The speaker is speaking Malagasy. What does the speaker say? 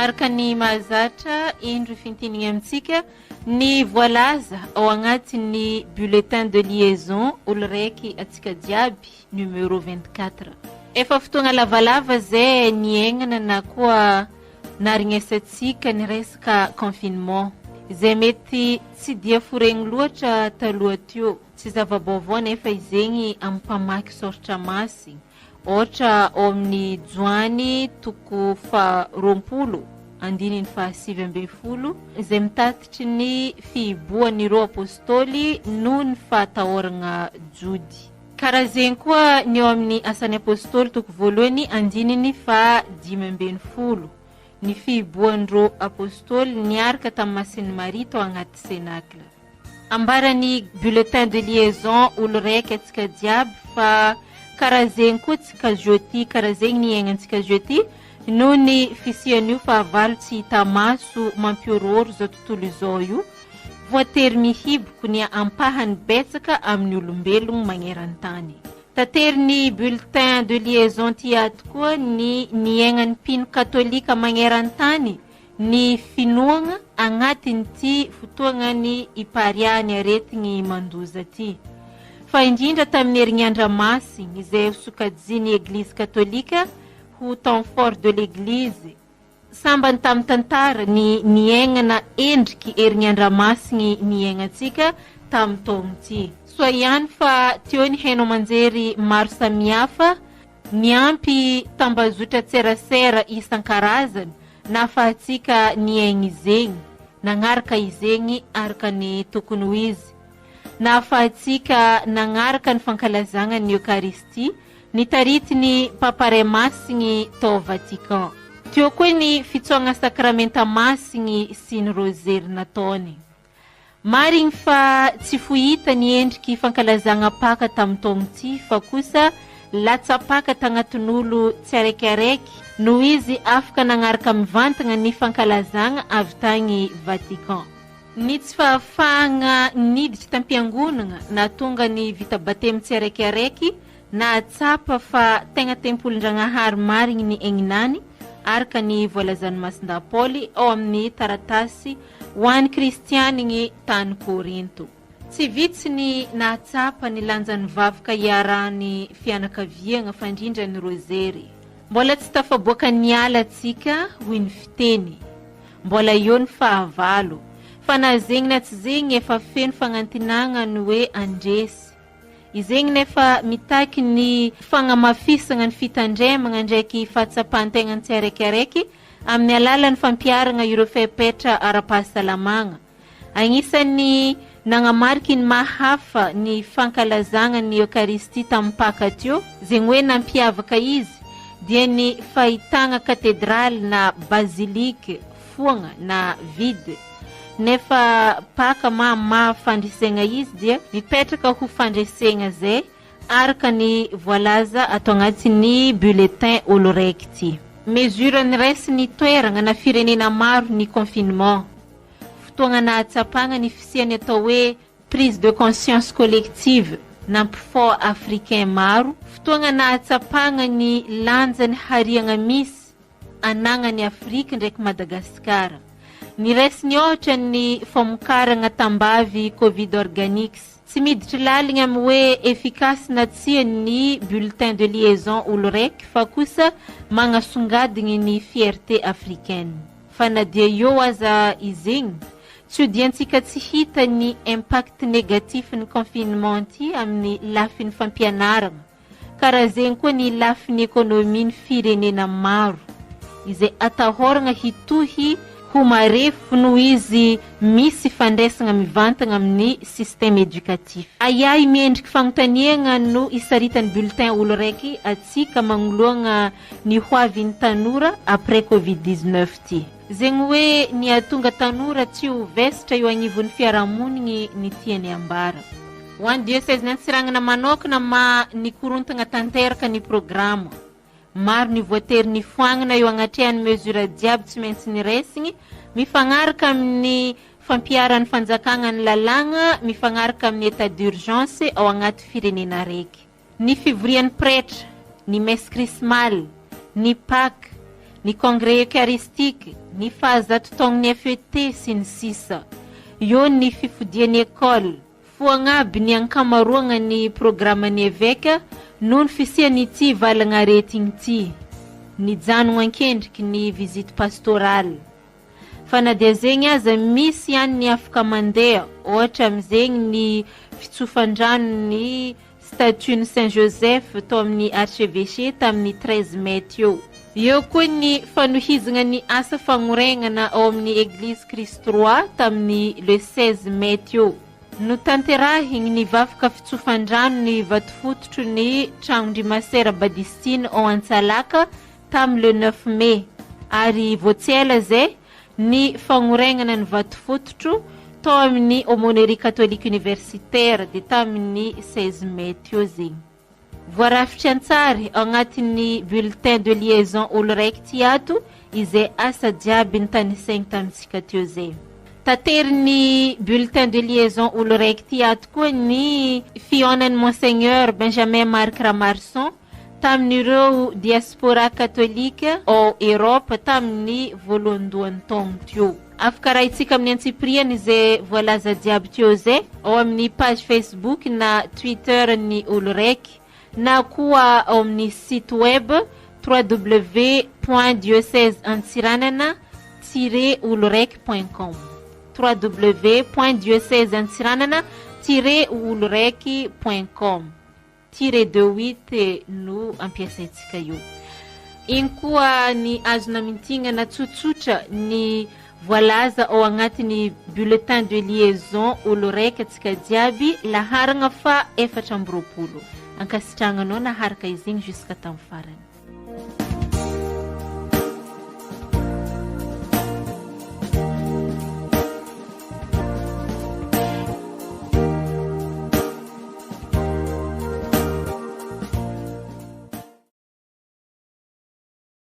Araka ny mahazatra indro fintinigny amintsika ny voalaza ao agnatin'ny bulletin de liaison olo raiky atsika jiaby numéro 24. Efa fotoagna lavalava zay niaignana na koa narignesatsika ny resaka confinement. Zay mety tsy dia foregny loatra taloha teo. Tsy zava-baovao nefa izegny ampamaky soratra masy. Ohatra ao amin'ny joany toko fa 20 andininy fa 7 izay mitatitry ny fiboan'ireo apôstôly noho ny fahatahoragna jody. Karaha zegny koa ny eo amin'ny asan'ny apôstôly toko voalohany andininy fa 15 ny fiboan'ireo apôstôly niaraka tamin'ny Masin'i Maria tao agnaty cénacle. Ambarany bulletin de liaison olo raiky atsika jiaby fa karaha zegny koa tsika jeudi, karaha zegny niaignantsika jeudi noho ny fisian'io fahavalo tsy hita maso mampiororo zao tontolo izao io, voatery mihiboko ny ampahany betsaka amin'ny olombelogno magneran-tany. Tatery ny bulletin de liaison ty ato koa ny niaignan'ny mpino katolika magneran-tany ny finoagna agnatiny ty fotoagna ny ipariany aretigny mandoza ty. Fa indrindra tamin'ny herignandra masigny izay sokajiny Eglise katolika ho temps fort de l'Eglise. Sambany tamin'ny tantara ny niaignana endriky herignandra masigny niaignatsika tamin'ny taogno ty. So ihany fa teo ny hainao manjery maro samihafa niampy tambazotra tserasera isan-karazany na fahatsika niaigny izegny, nagnaraka izegny araka ny tokony ho izy. Na fahatsika nagnaraka ny fankalazagna ny Eucharistie, ny tarity ny papare masigny tao Vatican. Teo koa ny fitsoagna sakramenta masigny sy ny rosery nataony. Marigny fa tsy fohita ny endriky fankalazagna paka tamin'ny taogno ty fa kosa latsapaka tagnatin'olo tsy araikiaraiky no izy afaka nagnaraka mivantagna ny fankalazagna avy tagny Vatican. Ny tsy fahafahagna niditry tampiangonagna na tonga ny vita batemy tsy araikiaraiky na atsapa fa tegna tempolon-dragnahary marigny ny egninany araka ny voalazan'ny Masinda Paoly ao amin'ny taratasy ho an'ny kristianigny tany Korinto. Tsy vitsy ny nahatsapa ny lanjan'ny vavaka iarahany fianakaviagna fandrindra ny rosery. Mbola tsy tafaboaka niala atsika hoy ny fiteny. Mbola eo ny fahavalo. Fa na zegny na tsy zegny efa feno fagnantinagna ny hoe andresy. Izegny nefa mitaky ny fagnamafisagna ny fitandremagna ndraiky fahatsapan-tegna tsy araikiaraiky amin'ny alalan'ny fampiaragna ireo fepetra ara-pahasalamagna. Agnisan'ny nagnamariky ny mahafa ny fankalazagna ny Eucharistie tamin'ny paka teo, zegny hoe nampiavaka izy dia ny fahitagna katedraly na bazilike foagna na vide. Nefa paka mahafandresegna izy dia mipetraka ho fandresegna zay araka ny voalaza atao agnatin'ny bulletin olo raiky ty. Mesure ny resy ny toeragna na firenena maro ny confinement. Fotoagna nahatsapagna ny fisiany atao hoe prise de conscience collective na mpifao africain maro. Fotoagna nahatsapagna ny lanjany hariagna misy anagnany Afrika ndraiky Madagasikara. Ny resy ny ohatra ny famokaragna tambavy Covid organics. Tsy miditry laligny amin'ny hoe efficace na tsia ny bulletin de liaison olo raiky fa kosa magnasongadigny ny fierté africaine. Fa na dia eo aza izegny, tsy odiantsika tsy hita ny impact negatif ny confinement ty amin'ny lafin'ny fampianaragna. Karaha zegny koa ny lafin'ny ekonomin'ny firenena maro. Izay atahoragna hitohy ho marefo noho izy misy fandraisagna mivantagna amin'ny système éducatif. Ayay miendriky fagnontaniagna no isaritany bulletin olo raiky atsika magnoloagna ny hoavin'ny tanora après Covid-19 ty. Zegny hoe ny atonga tanora tsy ho vesitra eo agnivon'ny fiarahamonigny ny tiany ambara. Ho an'ny diocèse n'Antsiragnana manokana ma nikorontagna tanteraka ny programa. Maro ny voatery ny foagnana eo agnatrehan'ny mesura jiaby tsy maintsy ny resigny, mifagnaraka amin'ny fampiaran'ny fanjakagna ny lalagna, mifagnaraka amin'ny état d'urgence ao agnaty firenena raiky. Ny fivorian'ny pretra, ny messe krismaly, ny Pâques, ny congrès eucharistique, ny fahazato taon'ny FET sy ny sisa. Eo ny fifodian'ny école, foagnaby ny ankamaroagna ny programan'ny évêque noho ny fisian'ity valagna aretigny ity. Ny janogna ankendriky ny visite pastorale. Fa na dia zegny aza misy ihany ny afaka mandeha, ohatra amin'izegny ny fitsofan-drano statue Saint Joseph tao amin'ny archevêché tamin'ny 13 mai teo. Eo koa ny fanohizana ny asa fagnoregnana ao amin'ny Église Christ Roi tamin'ny le 16 mai teo. No tanterahigny ny vavaka fitsofan-drano ny vato-fototro ny tragnon-drimasera Badistine ao Antsalaka tamin'ny le 9 mai. Ary voatsela zay ny fagnoregnana ny vato-fototro tao amin'ny aumônerie catholique universitaire de tamin'ny 16 mai teo zegny. Voarafitry antsary agnatin'ny bulletin de liaison olo raiky ty ato izay asa jiaby nitanisaigny tamintsika teo zay. Tatery ny bulletin de liaison olo raiky ty ato koa ny fionan'ny Monseigneur Benjamin Marc Ramarson tamin'ireo diaspora catholique ao Europe tamin'ny voalohandohan'ny taogno teo. Afaka raha itsika amin'ny antsipriany izay voalaza jiaby teo zay ao amin'ny page Facebook na Twitter ny olo raiky na koa ao amin'ny site web www.dioceseantsiranana-oloraiky.com www.dioceseantsiranana-oloraiky.com -28 no ampiasaitsika io. Iny koa ny azona mintingana tsotsotra ny voalaza ao agnatin'ny bulletin de liaison olo raiky atsika jiaby laharagna fa 420. Ankasitragnanao naharaka izy igny jusqu'à tamin'ny farany.